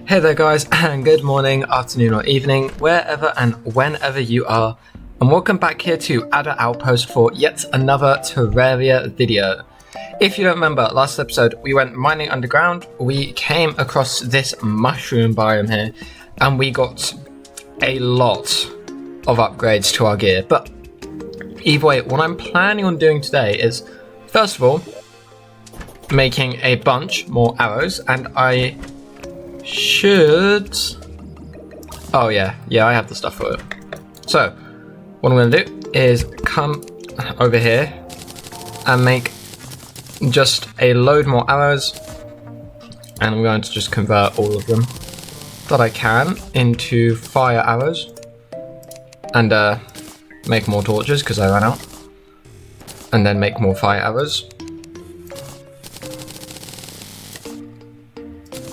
Hey there guys, and good morning, afternoon or evening, wherever and whenever you are, and welcome back here to Adder Outpost for yet another Terraria video. If you don't remember, last episode we went mining underground, we came across this mushroom biome here, and we got a lot of upgrades to our gear. But either way, what I'm planning on doing today is, first of all, making a bunch more arrows, and I should... Oh yeah, I have the stuff for it. So, what I'm going to do is come over here and make just a load more arrows, and I'm going to just convert all of them that I can into fire arrows, and make more torches because I ran out, and then make more fire arrows.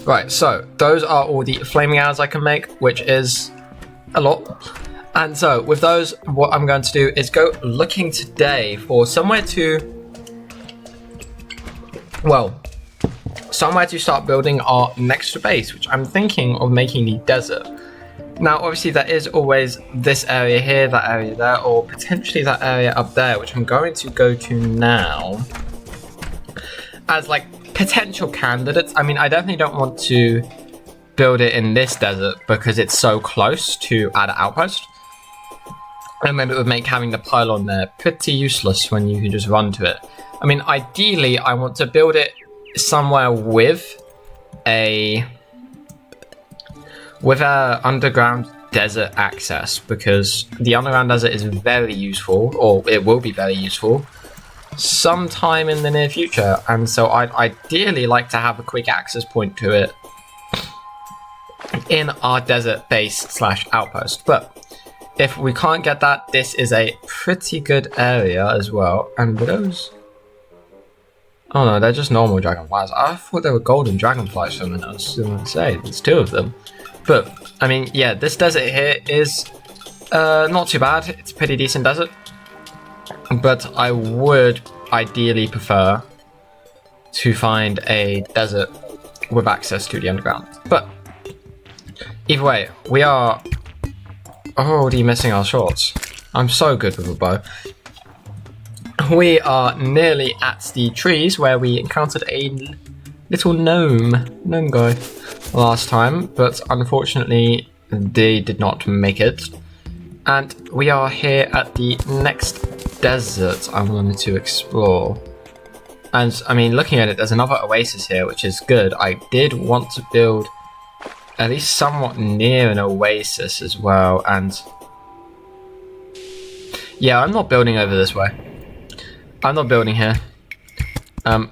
Right, so those are all the flaming arrows I can make, which is a lot. And so with those, what I'm going to do is go looking today for somewhere to start building our next base, which I'm thinking of making the desert. Now, obviously there is always this area here, that area there, or potentially that area up there, which I'm going to go to now as like potential candidates. I mean, I definitely don't want to build it in this desert because it's so close to Adder Outpost. And maybe it would make having the pylon there pretty useless when you can just run to it. I mean, ideally, I want to build it somewhere with a underground desert access, because the underground desert is very useful, or it will be very useful sometime in the near future, and so I'd ideally like to have a quick access point to it in our desert base / outpost. But if we can't get that, this is a pretty good area as well. And those, oh no, they're just normal dragonflies. I thought they were golden dragonflies for a minute. I was going to say there's two of them. But I mean, yeah, this desert here is not too bad. It's a pretty decent desert. But I would ideally prefer to find a desert with access to the underground. But either way, we are already missing our shots. I'm so good with a bow. We are nearly at the trees where we encountered a little gnome guy last time, but unfortunately they did not make it. And we are here at the next desert I wanted to explore. And I mean, looking at it, there's another oasis here, which is good. I did want to build at least somewhat near an oasis as well. And yeah, I'm not building over this way. I'm not building here. I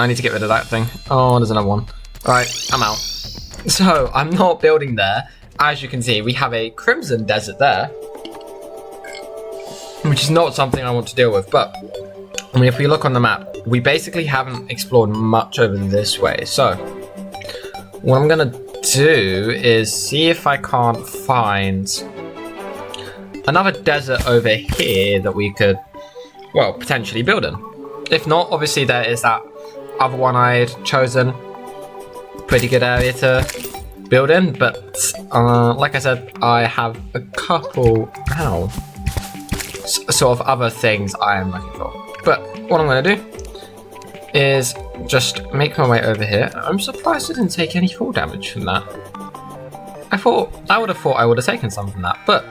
need to get rid of that thing. Oh, there's another one. Alright, I'm out. So, I'm not building there. As you can see, we have a crimson desert there, which is not something I want to deal with. But I mean, if we look on the map, we basically haven't explored much over this way. So what I'm gonna do is see if I can't find another desert over here that we could, well, potentially build in. If not, obviously there is that other one I had chosen. Pretty good area to build in, but like I said, I have a couple sort of other things I am looking for. But what I'm going to do is just make my way over here. I'm surprised I didn't take any fall damage from that. I would have thought I would have taken some from that, but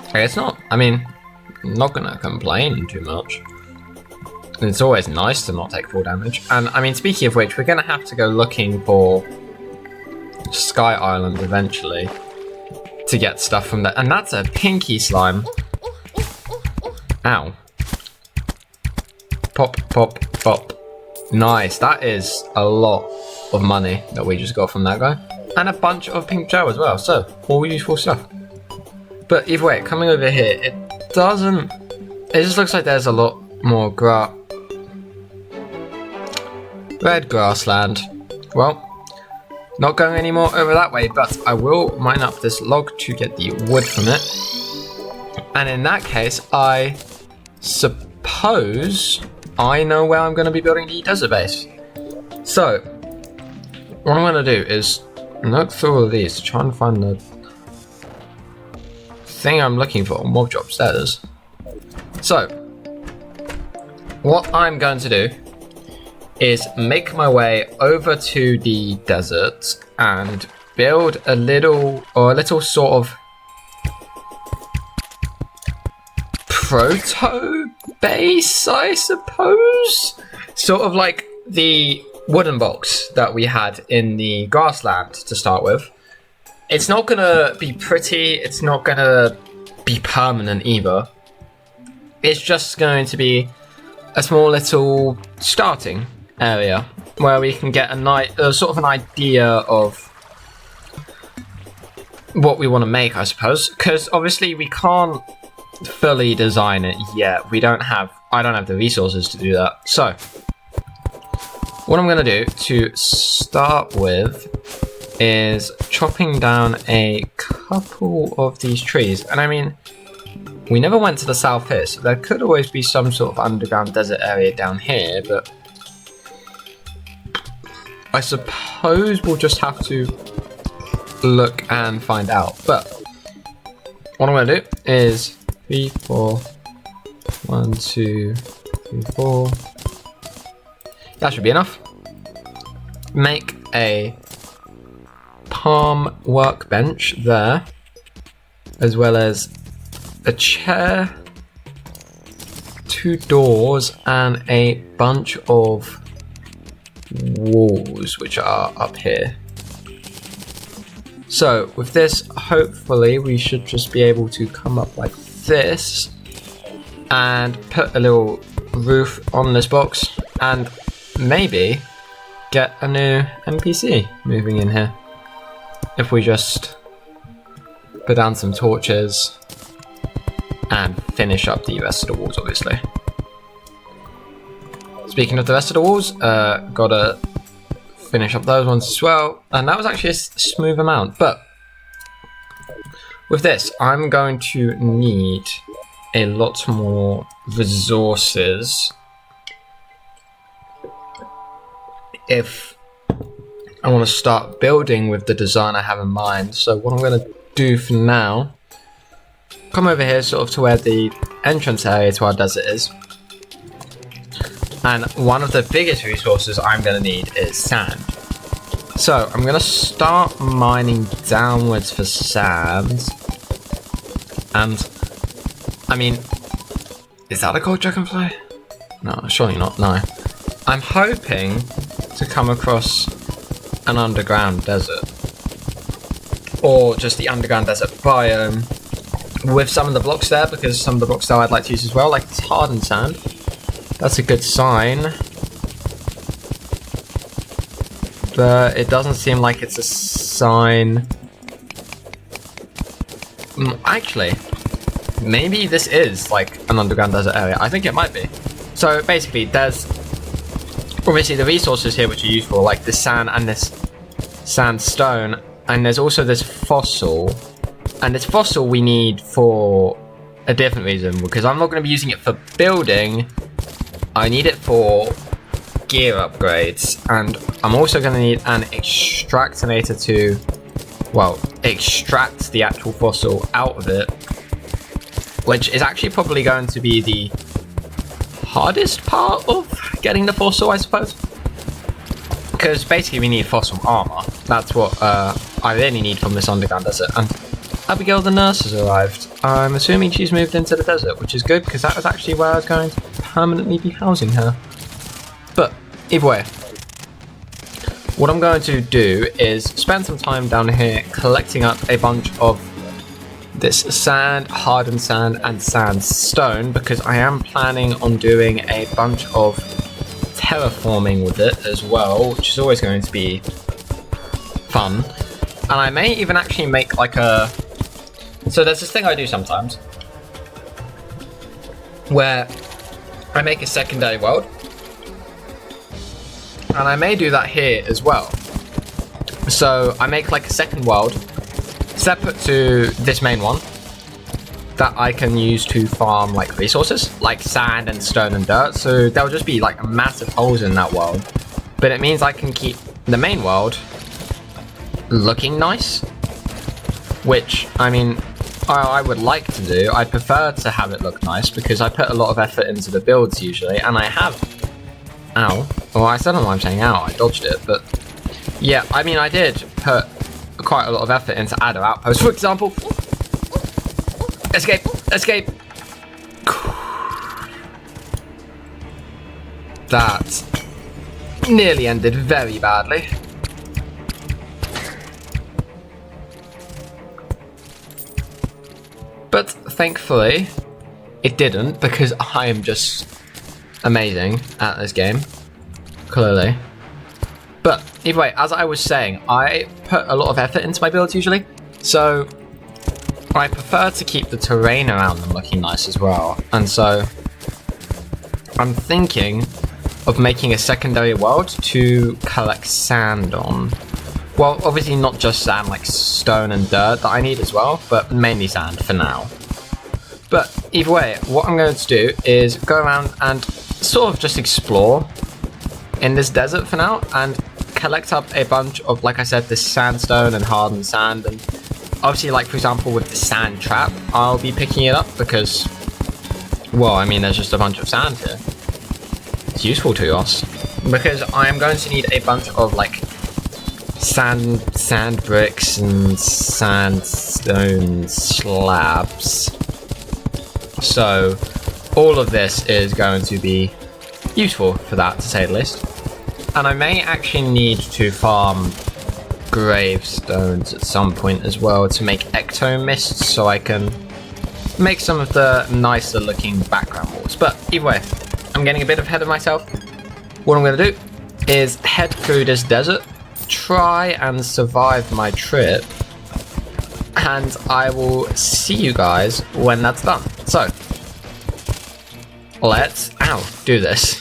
I guess not. I mean, I'm not going to complain too much. It's always nice to not take fall damage. And I mean, speaking of which, we're going to have to go looking for Sky Island eventually to get stuff from there. And that's a pinky slime. Ow. Pop, pop, pop. Nice. That is a lot of money that we just got from that guy. And a bunch of pink gel as well. So, all useful stuff. But either way, coming over here, it just looks like there's a lot more red grassland. Well, not going any more over that way, but I will mine up this log to get the wood from it. And in that case, I suppose I know where I'm going to be building the desert base. So, what I'm gonna do is look through all of these to try and find the thing I'm looking for. Mob drops, there it is. So, what I'm going to do is make my way over to the desert and build a little sort of proto base, I suppose. Sort of like the wooden box that we had in the grassland to start with. It's not gonna be pretty, it's not gonna be permanent either. It's just going to be a small little starting area where we can get a sort of an idea of what we want to make, I suppose, because obviously we can't fully design it yet. I don't have the resources to do that. So what I'm going to do to start with is chopping down a couple of these trees. And I mean, we never went to the south here, so there could always be some sort of underground desert area down here, but I suppose we'll just have to look and find out. But what I'm going to do is 3, 4, 1, 2, 3, 4. That should be enough. Make a palm workbench there, as well as a chair, 2 doors, and a bunch of walls, which are up here. So with this, hopefully we should just be able to come up like this and put a little roof on this box and maybe get a new NPC moving in here. If we just put down some torches and finish up the rest of the walls, obviously. Speaking of the rest of the walls, gotta finish up those ones as well. And that was actually a smooth amount. But with this, I'm going to need a lot more resources if I want to start building with the design I have in mind. So what I'm going to do for now, come over here sort of to where the entrance area to our desert is. And one of the biggest resources I'm going to need is sand. So I'm going to start mining downwards for sand. And I mean, is that a gold dragonfly? No, surely not, no. I'm hoping to come across an underground desert. Or just the underground desert biome with some of the blocks there, because some of the blocks that I'd like to use as well, like it's hardened sand. That's a good sign. But it doesn't seem like it's a sign. Actually, maybe this is like an underground desert area. I think it might be. So basically, there's obviously the resources here which are useful, like this sand and this sandstone, and there's also this fossil. And this fossil we need for a different reason, because I'm not going to be using it for building. I need it for gear upgrades, and I'm also going to need an extractinator to, well, extract the actual fossil out of it, which is actually probably going to be the hardest part of getting the fossil, I suppose. Because basically we need fossil armor. That's what I really need from this underground desert. And Abigail the nurse has arrived. I'm assuming she's moved into the desert, which is good, because that was actually where I was going to permanently be housing her. But either way, what I'm going to do is spend some time down here collecting up a bunch of this sand, hardened sand, and sandstone, because I am planning on doing a bunch of terraforming with it as well, which is always going to be fun. And I may even actually make like a... So there's this thing I do sometimes where I make a secondary world, and I may do that here as well. So I make like a second world separate to this main one that I can use to farm like resources, like sand and stone and dirt. So there'll just be like massive holes in that world, but it means I can keep the main world looking nice, which, I mean, I would like to do. I prefer to have it look nice because I put a lot of effort into the builds usually, and I have. Ow. Well, I still don't know why I'm saying ow, I dodged it, but yeah, I mean, I did put quite a lot of effort into adder outposts, for example. Escape! Escape! That nearly ended very badly. But thankfully, it didn't, because I am just amazing at this game, clearly. But either way, as I was saying, I put a lot of effort into my builds usually, so I prefer to keep the terrain around them looking nice as well. And so I'm thinking of making a secondary world to collect sand on. Well, obviously not just sand, like stone and dirt that I need as well, but mainly sand for now. But either way, what I'm going to do is go around and sort of just explore in this desert for now and collect up a bunch of, like I said, this sandstone and hardened sand. And obviously, like for example with the sand trap, I'll be picking it up because, well, I mean, there's just a bunch of sand here. It's useful to us because I am going to need a bunch of like sand bricks and sandstone slabs. So all of this is going to be useful for that, to say the least. And I may actually need to farm gravestones at some point as well to make ecto mists, so I can make some of the nicer looking background walls. But either way, I'm getting a bit ahead of myself. What I'm going to do is head through this desert, try and survive my trip, and I will see you guys when that's done. So, let's do this.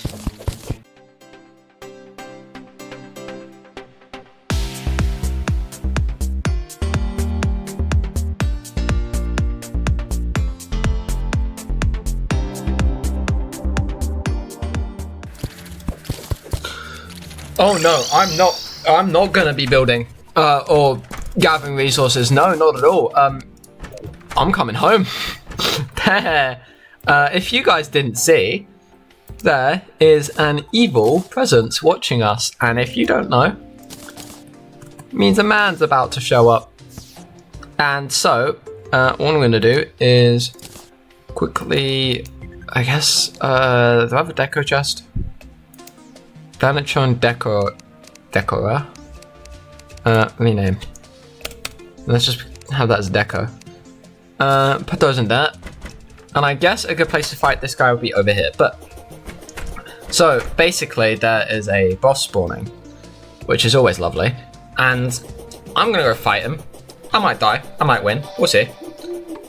Oh no, I'm not gonna be building or gathering resources. No, not at all. I'm coming home. There. If you guys didn't see, there is an evil presence watching us, and if you don't know, it means a man's about to show up. And so, what I'm gonna do is quickly, I guess, do I have a deco chest? Vanachon Decora. Rename. Let's just have that as deco. Put those in there. And I guess a good place to fight this guy would be over here. But so basically there is a boss spawning, which is always lovely. And I'm gonna go fight him. I might die, I might win, we'll see.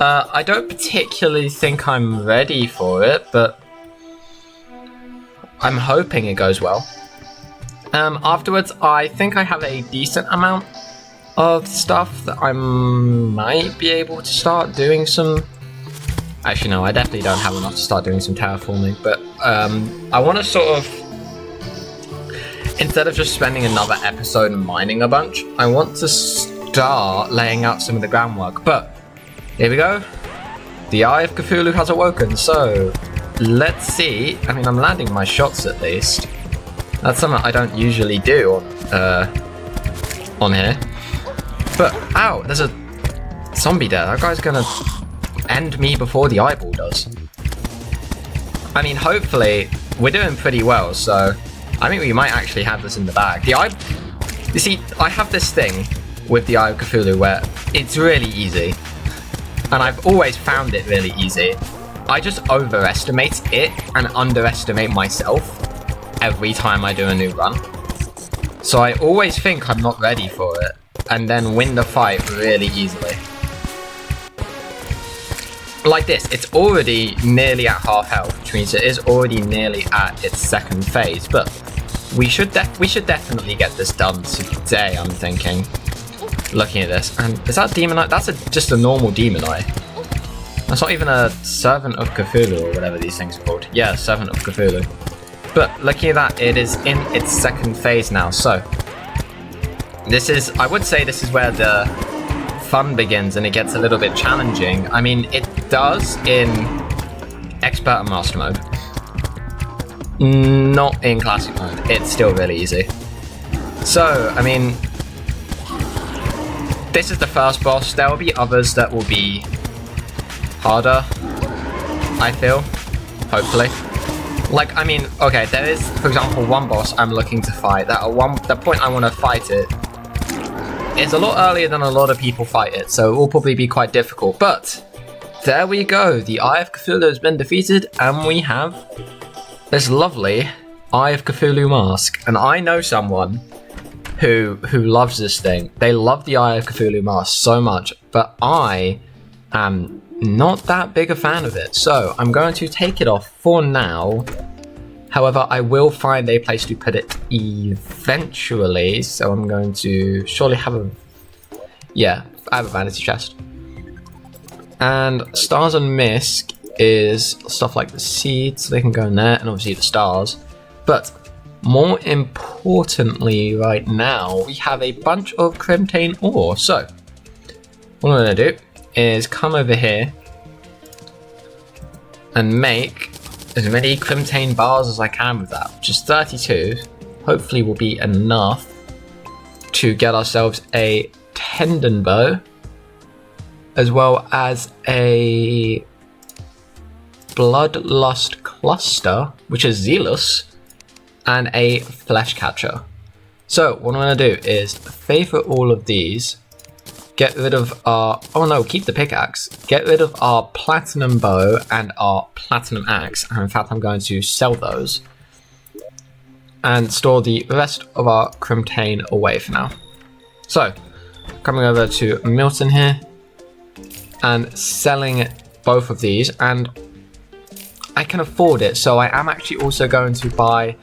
I don't particularly think I'm ready for it, but I'm hoping it goes well. Afterwards, I think I have a decent amount of stuff that I might be able to start doing some... Actually, no, I definitely don't have enough to start doing some terraforming, but I want to sort of... Instead of just spending another episode mining a bunch, I want to start laying out some of the groundwork. But, here we go. The Eye of Cthulhu has awoken, so let's see. I mean, I'm landing my shots at least. That's something I don't usually do on here. But, ow, there's a zombie there. That guy's gonna end me before the eyeball does. I mean, hopefully, we're doing pretty well, so I think we might actually have this in the bag. You see, I have this thing with the Eye of Cthulhu where it's really easy. And I've always found it really easy. I just overestimate it and underestimate myself every time I do a new run. So I always think I'm not ready for it, and then win the fight really easily. Like this, it's already nearly at half health, which means it is already nearly at its second phase, but we should definitely get this done today, I'm thinking. Looking at this, and is that Demon Eye? That's just a normal Demon Eye. That's not even a Servant of Cthulhu or whatever these things are called. Yeah, Servant of Cthulhu. But looking at that, it is in its second phase now, so This is, I would say this is where the fun begins and it gets a little bit challenging. I mean, it does in expert and master mode. Not in classic mode. It's still really easy. So, I mean, this is the first boss. There will be others that will be harder, I feel, hopefully. Like, I mean, okay, there is, for example, one boss I'm looking to fight. The point I want to fight it is a lot earlier than a lot of people fight it, so it will probably be quite difficult. But there we go. The Eye of Cthulhu has been defeated, and we have this lovely Eye of Cthulhu mask. And I know someone who loves this thing. They love the Eye of Cthulhu mask so much, but I am not that big a fan of it. So I'm going to take it off for now. However, I will find a place to put it eventually. So I'm going to surely have a... Yeah, I have a vanity chest. And Stars and Mist is stuff like the seeds. They can go in there, and obviously the stars. But more importantly right now, we have a bunch of Crimtane ore. So what I'm going to do is come over here and make as many Crimtane bars as I can with that, which is 32. Hopefully will be enough to get ourselves a tendon bow, as well as a bloodlust cluster, which is zealous, and a flesh catcher. So what I'm going to do is favorite all of these, get rid of our, oh no, keep the pickaxe, get rid of our platinum bow and our platinum axe, and in fact I'm going to sell those, and store the rest of our Crimtane away for now. So, coming over to Milton here, and selling both of these, and I can afford it, so I am actually also going to buy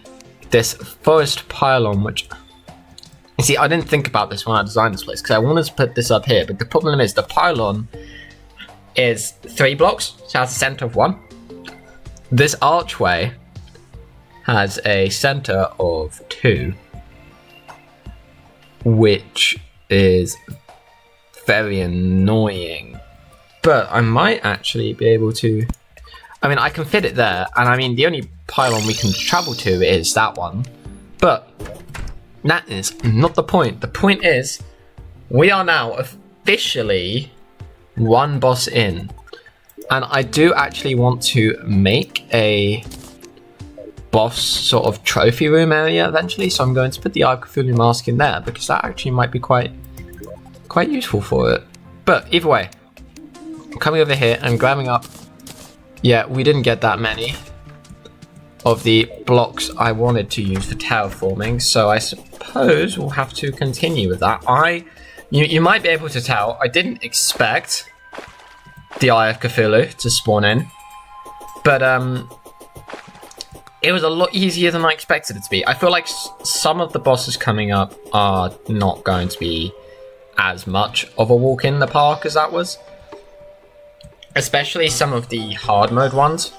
this forest pylon, which, you see, I didn't think about this when I designed this place, because I wanted to put this up here, but the problem is the pylon is 3 blocks, so it has a center of 1. This archway has a center of 2, which is very annoying. But I might actually be able to, I mean, I can fit it there, and I mean, the only pylon we can travel to is that one. But that is not the point. The point is, we are now officially one boss in. And I do actually want to make a boss sort of trophy room area eventually. So I'm going to put the Eye of Cthulhu mask in there, because that actually might be quite useful for it. But either way, coming over here and grabbing up, yeah, we didn't get that many of the blocks I wanted to use for terraforming, so I suppose we'll have to continue with that. You might be able to tell, I didn't expect the Eye of Cthulhu to spawn in, but it was a lot easier than I expected it to be. I feel like some of the bosses coming up are not going to be as much of a walk in the park as that was. Especially some of the hard mode ones.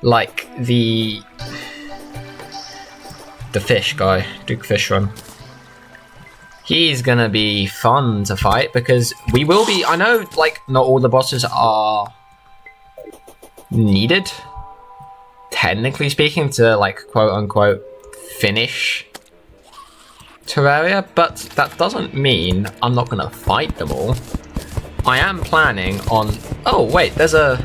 Like the fish guy, Duke Fish Run. He's gonna be fun to fight because we will be, I know like not all the bosses are needed, technically speaking, to like quote unquote finish Terraria, but that doesn't mean I'm not gonna fight them all. I am planning on, oh wait, there's a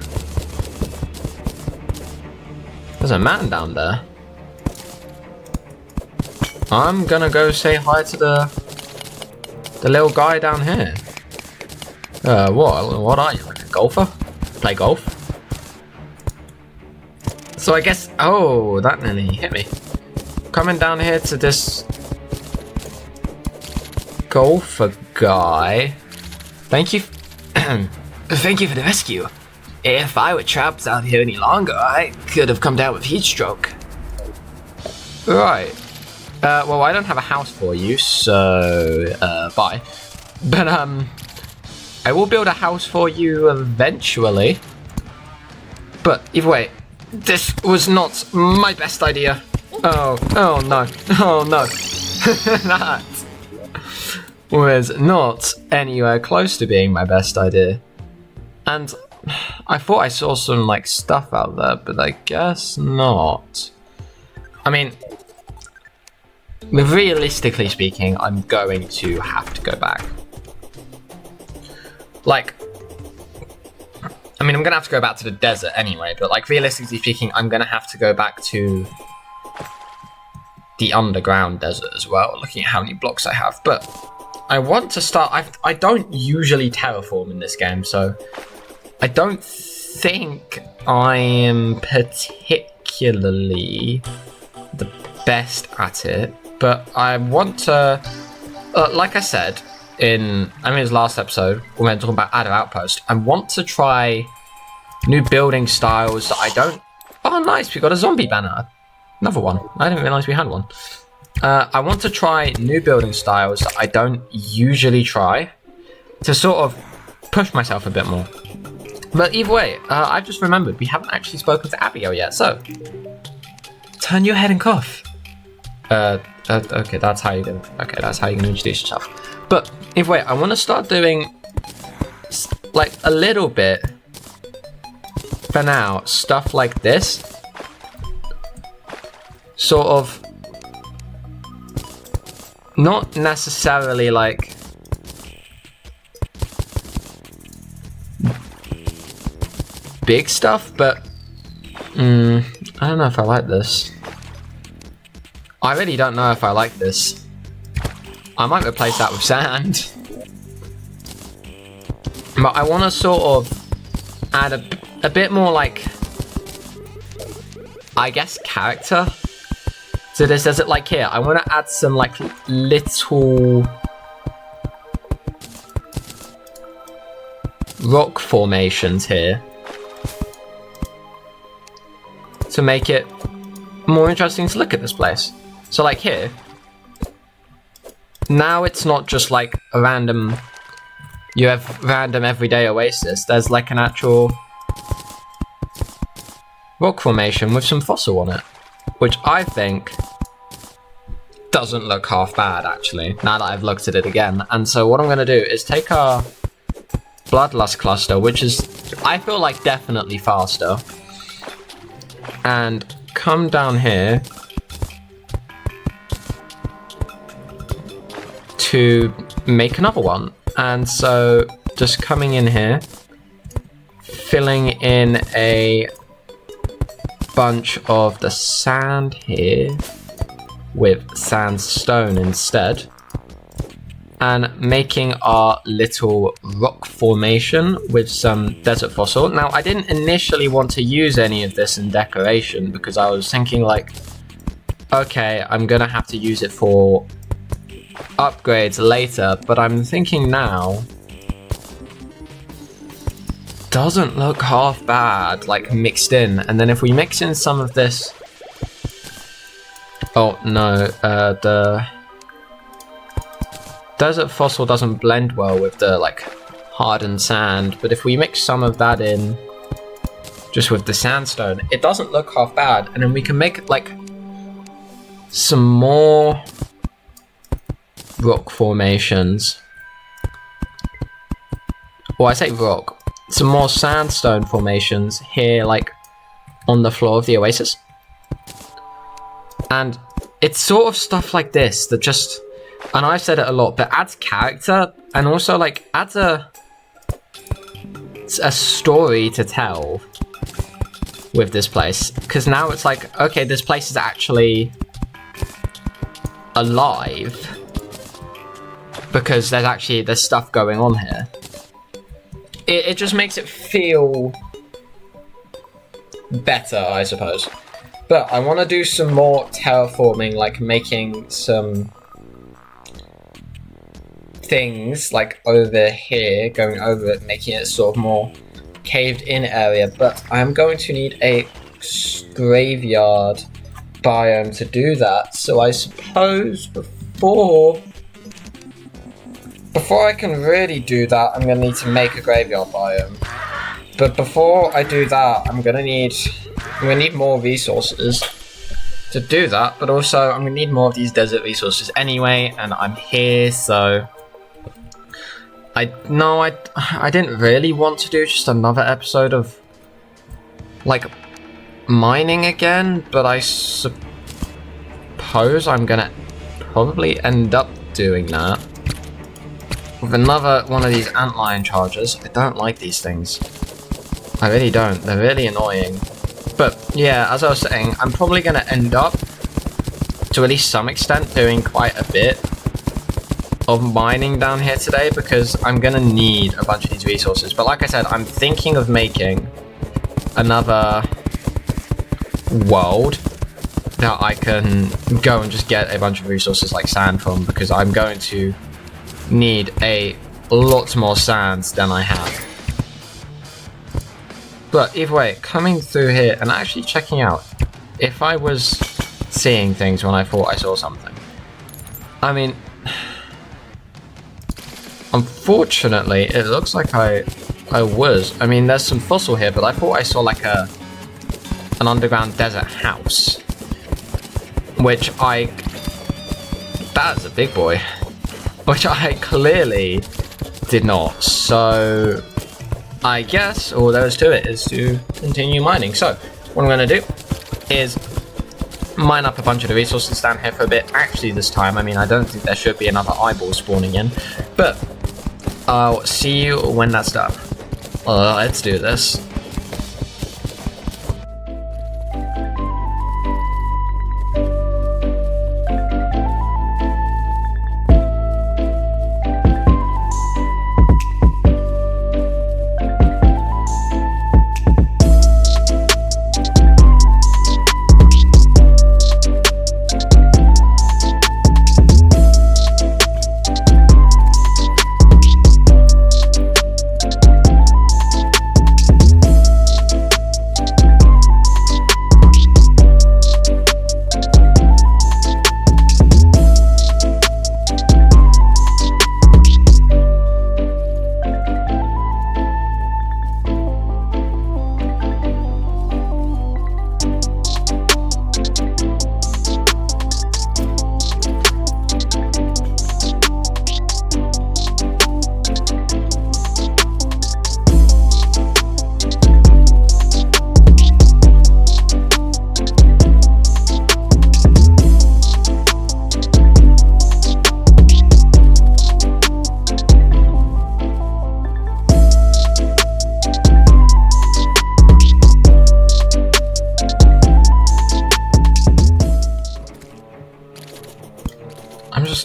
man down there. I'm gonna go say hi to the little guy down here. What are you, like a golfer? Play golf? So I guess, oh, that nearly hit me. Coming down here to this golfer guy. Thank you. Thank you for the rescue. If I were trapped out here any longer, I could have come down with heat stroke. Right. Well, I don't have a house for you, so bye. But I will build a house for you eventually. But either way, this was not my best idea. Oh no, oh no. was not anywhere close to being my best idea. And I thought I saw some like stuff out there, but I guess not. I mean, realistically speaking, I'm going to have to go back. Like, I mean, I'm gonna have to go back to the desert anyway, but like realistically speaking, I'm gonna have to go back to the underground desert as well, looking at how many blocks I have. But I want to start, I don't usually terraform in this game, so I don't think I am particularly the best at it, but I want to, like I said, in his last episode, when we were talking about Adder Outpost, I want to try new building styles that I don't... Oh, nice, we got a zombie banner. Another one. I didn't realize we had one. I want to try new building styles that I don't usually try to sort of push myself a bit more. But either way, I've just remembered we haven't actually spoken to Abigail yet, so turn your head and cough. Okay, that's how you're gonna introduce yourself. But either way, I want to start doing like a little bit for now, stuff like this. Sort of not necessarily like big stuff, but I don't know if I like this. I really don't know if I like this. I might replace that with sand. But I want to sort of add a bit more like, I guess, character to this desert. Like here, I want to add some like little rock formations here to make it more interesting to look at this place. So like here, now it's not just like a random, you have random everyday oasis. There's like an actual rock formation with some fossil on it, which I think doesn't look half bad actually, now that I've looked at it again. And so what I'm going to do is take our bloodlust cluster, which is, I feel like, definitely faster, and come down here to make another one. And so just coming in here, filling in a bunch of the sand here with sandstone instead, and making our little rock formation with some desert fossil. Now, I didn't initially want to use any of this in decoration because I was thinking like, okay, I'm gonna have to use it for upgrades later, but I'm thinking now, doesn't look half bad, like mixed in. And then if we mix in some of this, oh no, the desert fossil doesn't blend well with the like hardened sand, but if we mix some of that in just with the sandstone, it doesn't look half bad. And then we can make like some more rock formations. Well, I say rock, some more sandstone formations here, like on the floor of the oasis. And it's sort of stuff like this that just, and I've said it a lot, but adds character and also like adds a story to tell with this place. Because now it's like, okay, this place is actually alive because there's stuff going on here. It just makes it feel better, I suppose. But I want to do some more terraforming, like making some things like over here, going over it, making it sort of more caved in area. But I'm going to need a graveyard biome to do that. So I suppose before I can really do that, I'm going to need to make a graveyard biome. But before I do that, I'm going to need more resources to do that, but also I'm gonna need more of these desert resources anyway, and I'm here, so I didn't really want to do just another episode of like mining again, but I suppose I'm gonna probably end up doing that with another one of these antlion chargers. I don't like these things. I really don't. They're really annoying. But yeah, as I was saying, I'm probably gonna end up, to at least some extent, doing quite a bit of mining down here today, because I'm gonna need a bunch of these resources. But like I said, I'm thinking of making another world that I can go and just get a bunch of resources like sand from, because I'm going to need a lot more sand than I have. But either way, coming through here and actually checking out if I was seeing things when I thought I saw something. I mean, unfortunately, it looks like I was. I mean, there's some fossil here, but I thought I saw like an underground desert house, which that's a big boy, which I clearly did not. So I guess all there is to it is to continue mining. So what I'm going to do is mine up a bunch of the resources down here for a bit. Actually, this time, I mean, I don't think there should be another eyeball spawning in, but I'll see you when that's done. Let's do this.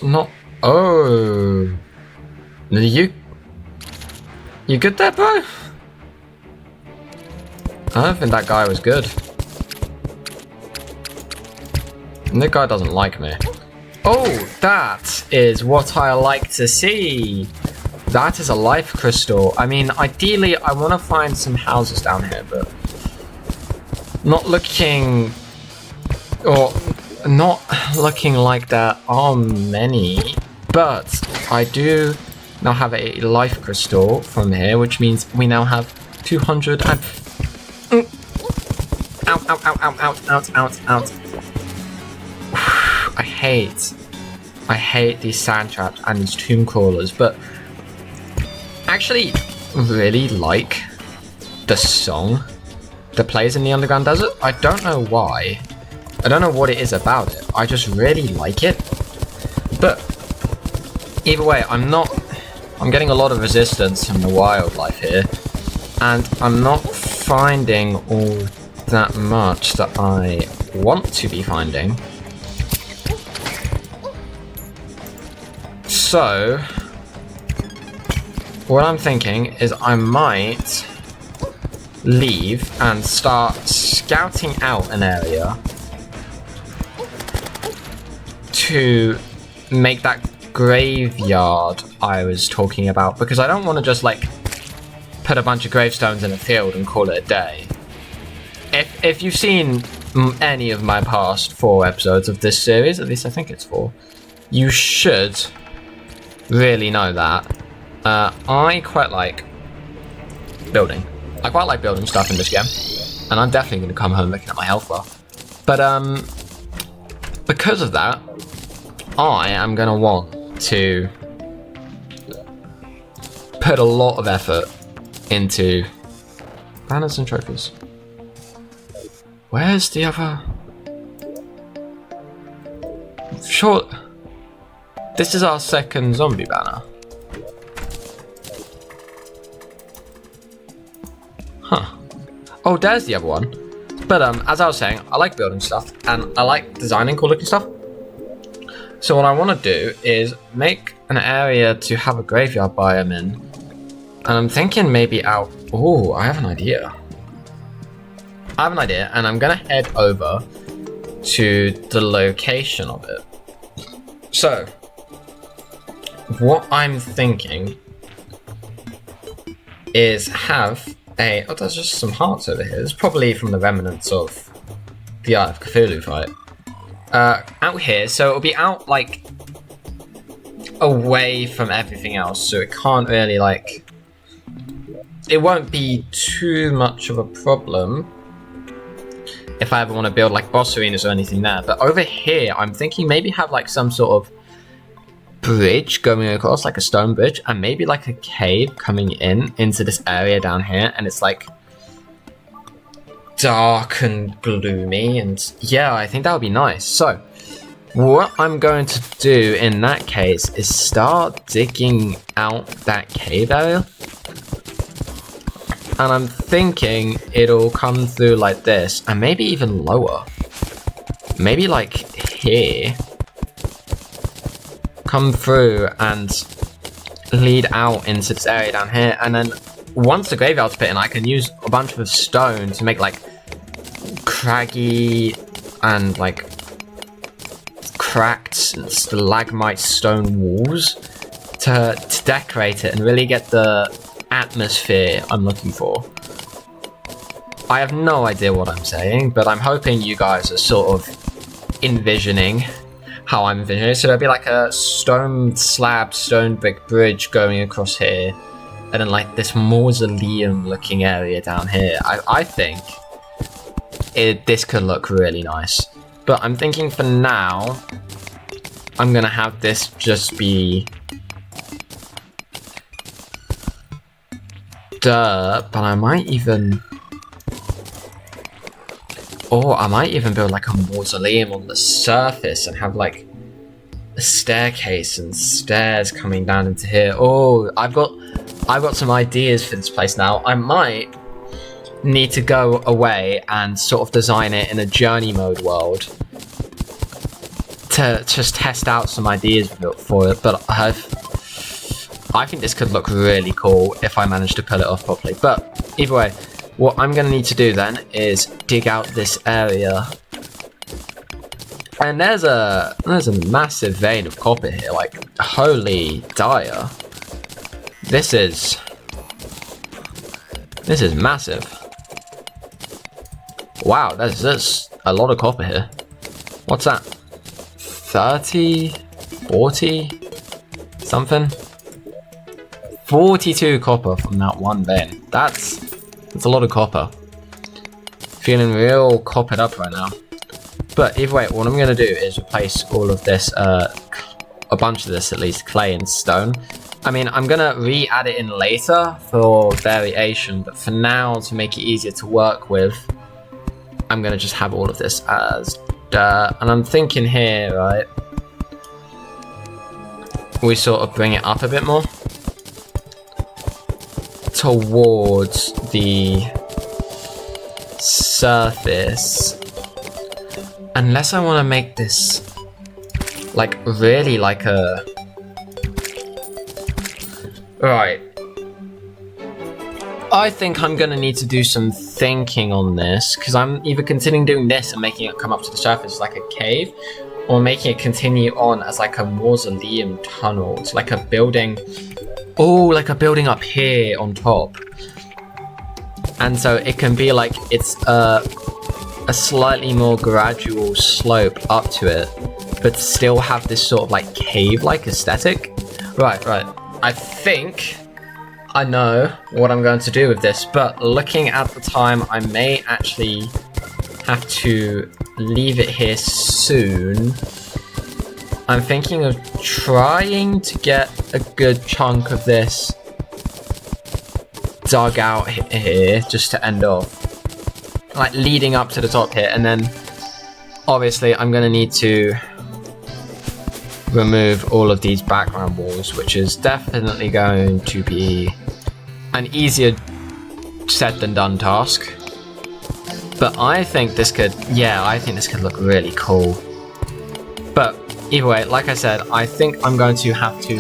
Not. Oh, you good there, bro? I don't think that guy was good. And that guy doesn't like me. Oh, that is what I like to see. That is a life crystal. I mean, ideally, I want to find some houses down here, but not looking like there are many. But I do now have a life crystal from here, which means we now have 200 and... Out. I hate these sand traps and these tomb crawlers, but I actually really like the song that plays in the underground desert. I don't know why. I don't know what it is about it. I just really like it. But either way, I'm getting a lot of resistance from the wildlife here, and I'm not finding all that much that I want to be finding. So what I'm thinking is I might leave and start scouting out an area to make that graveyard I was talking about, because I don't want to just like put a bunch of gravestones in a field and call it a day. If you've seen any of my past 4 episodes of this series, at least I think it's 4, you should really know that I quite like building. I quite like building stuff in this game, and I'm definitely going to come home looking at my health bar. But because of that, I am gonna want to put a lot of effort into banners and trophies. Where's the other? Sure, this is our second zombie banner. Huh. Oh, there's the other one. But as I was saying, I like building stuff and I like designing cool looking stuff. So what I want to do is make an area to have a graveyard biome in. And I'm thinking maybe out... Oh, I have an idea. And I'm going to head over to the location of it. So, what I'm thinking is have a... Oh, there's just some hearts over here. It's probably from the remnants of the Art of Cthulhu fight. Out here, so it'll be out, like, away from everything else, so it can't really, like... It won't be too much of a problem if I ever want to build, like, boss arenas or anything there. But over here, I'm thinking maybe have, like, some sort of bridge going across, like a stone bridge, and maybe, like, a cave coming into this area down here, and it's, like, dark and gloomy, and yeah, I think that would be nice. So what I'm going to do in that case is start digging out that cave area, and I'm thinking it'll come through like this, and maybe even lower, maybe like here, come through and lead out into this area down here, and then once the graveyard's put in, I can use a bunch of stone to make like craggy and like cracked and stalagmite stone walls to decorate it and really get the atmosphere I'm looking for. I have no idea what I'm saying, but I'm hoping you guys are sort of envisioning how I'm envisioning it. So there'll be like a stone slab, stone brick bridge going across here, and then like this mausoleum looking area down here. I think this could look really nice. But I'm thinking for now, I'm gonna have this just be dirt, but I might even... Or I might even build like a mausoleum on the surface and have like a staircase and stairs coming down into here. Oh, I've got some ideas for this place now. I might need to go away and sort of design it in a journey mode world to just test out some ideas for it, but I think this could look really cool if I manage to pull it off properly. But either way, what I'm going to need to do then is dig out this area, and there's a massive vein of copper here, like holy dire. This is massive. Wow, there's a lot of copper here. What's that? 30, 40, something? 42 copper from that one vein. That's a lot of copper. Feeling real coppered up right now. But either way, what I'm going to do is replace all of this, a bunch of this at least, clay and stone. I mean, I'm going to re-add it in later for variation, but for now, to make it easier to work with, I'm going to just have all of this as dirt. And I'm thinking here, right, we sort of bring it up a bit more towards the surface. Unless I want to make this like really like a... Right. I think I'm gonna need to do some thinking on this, because I'm either considering doing this and making it come up to the surface like a cave, or making it continue on as like a mausoleum tunnel. It's like a building. Oh, like a building up here on top. And so it can be like it's a slightly more gradual slope up to it, but still have this sort of like cave-like aesthetic. Right. I think I know what I'm going to do with this, but looking at the time, I may actually have to leave it here soon. I'm thinking of trying to get a good chunk of this dug out here, just to end off. Like, leading up to the top here, and then obviously I'm going to need to remove all of these background walls, which is definitely going to be an easier said than done task. But I think this could, I think this could look really cool. But either way, like I said, I think I'm going to have to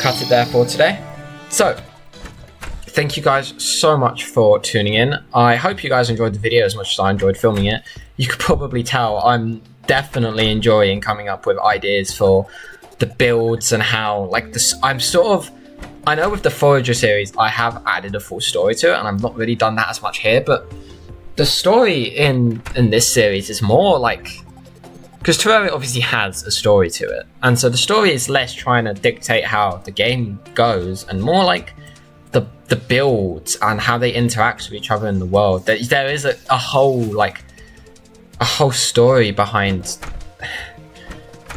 cut it there for today. So, thank you guys so much for tuning in. I hope you guys enjoyed the video as much as I enjoyed filming it. You could probably tell I'm definitely enjoying coming up with ideas for the builds and how, like, this. I know with the Forager series, I have added a full story to it, and I've not really done that as much here, but the story in this series is more like, because Terraria obviously has a story to it, and so the story is less trying to dictate how the game goes, and more like the builds and how they interact with each other in the world. There is a whole story behind.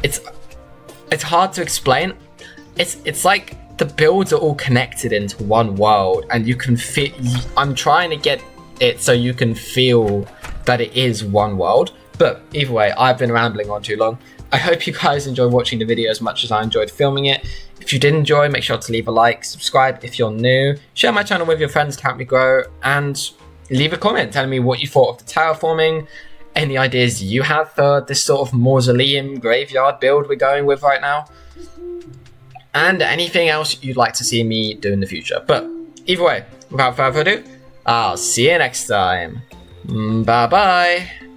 It's hard to explain. It's like the builds are all connected into one world, and you can feel. I'm trying to get it so you can feel that it is one world. But either way, I've been rambling on too long. I hope you guys enjoyed watching the video as much as I enjoyed filming it. If you did enjoy, make sure to leave a like, subscribe if you're new, share my channel with your friends to help me grow, and leave a comment telling me what you thought of the terraforming, any ideas you have for this sort of mausoleum graveyard build we're going with right now, and anything else you'd like to see me do in the future. But either way, without further ado, I'll see you next time. Bye bye.